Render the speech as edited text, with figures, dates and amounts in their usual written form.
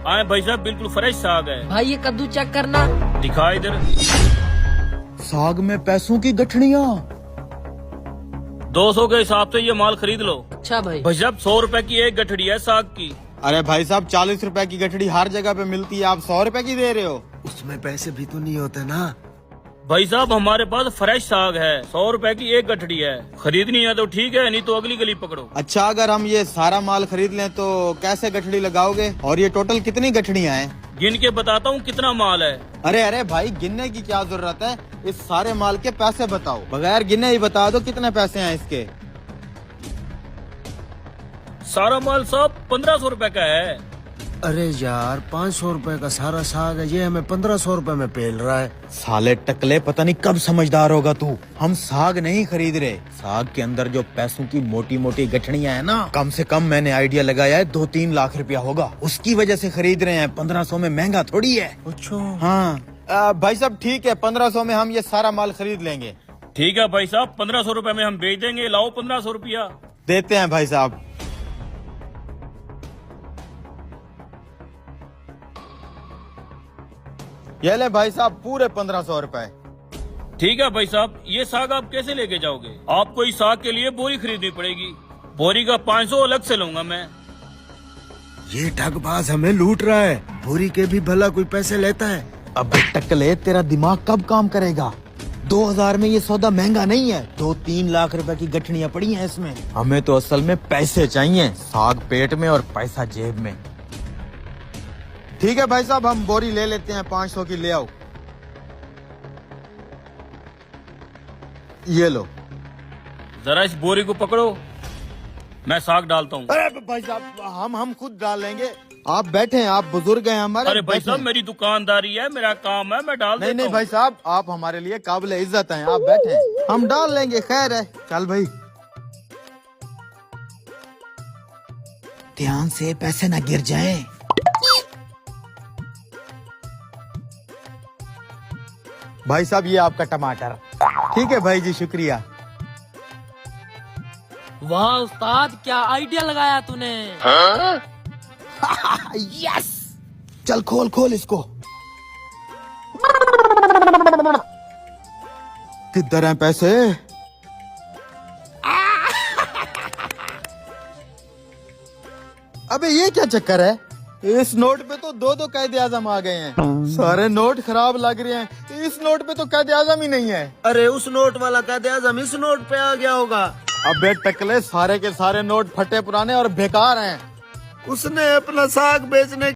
आए भाई साहब, बिल्कुल फ्रेश साग है। भाई ये कद्दू चेक करना। दिखा इधर। साग में पैसों की गठड़ियाँ। 200 के हिसाब से ये माल खरीद लो। अच्छा भाई। भाई साहब 100 रुपए की एक गठड़ी है साग की। अरे भाई साहब 40 रुपए की गठड़ी हर जगह पे मिलती है, आप 100 रुपए की दे रहे हो। उसमें पैसे भी तो नहीं होते ना। भाई साहब हमारे पास फ्रेश साग है, 100 रुपए की एक गठड़ी है। खरीदनी है तो ठीक है, नहीं तो अगली गली पकड़ो। अच्छा, अगर हम ये सारा माल खरीद लें तो कैसे गठड़ी लगाओगे, और ये टोटल कितनी गठड़ियाँ हैं? गिन के बताता हूँ कितना माल है। अरे अरे भाई, गिनने की क्या जरूरत है, इस सारे माल के पैसे बताओ। बगैर गिने ही बता दो कितने पैसे हैं इसके। सारा माल साहब 1500 रुपए का है। अरे यार 500 रुपए का सारा साग है, ये हमें 1500 रुपए में पेल रहा है। साले टकले, पता नहीं कब समझदार होगा तू। हम साग नहीं खरीद रहे, साग के अंदर जो पैसों की मोटी मोटी गठड़ियाँ है ना, कम से कम मैंने आइडिया लगाया है 2-3 लाख रुपया होगा, उसकी वजह से खरीद रहे हैं। 1500 में महंगा थोड़ी है। अच्छा हाँ भाई साहब ठीक है, 1500 में हम ये सारा माल खरीद लेंगे। ठीक है भाई साहब, 1500 रुपए में हम बेच देंगे। लाओ 1500 रुपया। देते हैं भाई साहब। ये ले भाई साहब, पूरे 1500 रुपए। ठीक है भाई साहब, ये साग आप कैसे लेके जाओगे? आपको इस साग के लिए बोरी खरीदनी पड़ेगी। बोरी का 500 अलग से लूंगा मैं। ये ठगबाज हमें लूट रहा है। बोरी के भी भला कोई पैसे लेता है? अबे टकले, तेरा दिमाग कब काम करेगा? 2000 में ये सौदा महंगा नहीं है। 2-3 लाख रुपए की गठड़ियाँ पड़ी हैं इसमें। हमें तो असल में पैसे चाहिए, साग पेट में और पैसा जेब में। ठीक है भाई साहब, हम बोरी ले लेते हैं, 500 की ले आओ। ये लो। जरा इस बोरी को पकड़ो, मैं साग डालता हूँ। अरे भाई साहब, हम खुद डाल लेंगे। आप बैठे हैं, आप बुजुर्ग हैं हमारे। अरे भाई साहब मेरी दुकानदारी है, मेरा काम है, मैं डाल देता हूँ। नहीं भाई साहब, आप हमारे लिए काबिल इज्जत हैं, आप बैठे हैं, हम डाल लेंगे। खैर है, चल भाई। ध्यान से, पैसे ना गिर जाएं। भाई साहब ये आपका टमाटर। ठीक है भाई जी, शुक्रिया। वाह उस्ताद, क्या आइडिया लगाया तूने। यस, चल खोल खोल इसको। किधर हैं पैसे? अबे ये क्या चक्कर है? इस नोट पे तो 2-2 कैद आजम आ गए हैं। सारे नोट खराब लग रहे हैं, इस नोट पे तो कैद आजम ही नहीं है। अरे उस नोट वाला कैद आजम इस नोट पे आ गया होगा। अबे टकले, सारे के सारे नोट फटे पुराने और बेकार हैं। उसने अपना साग बेचने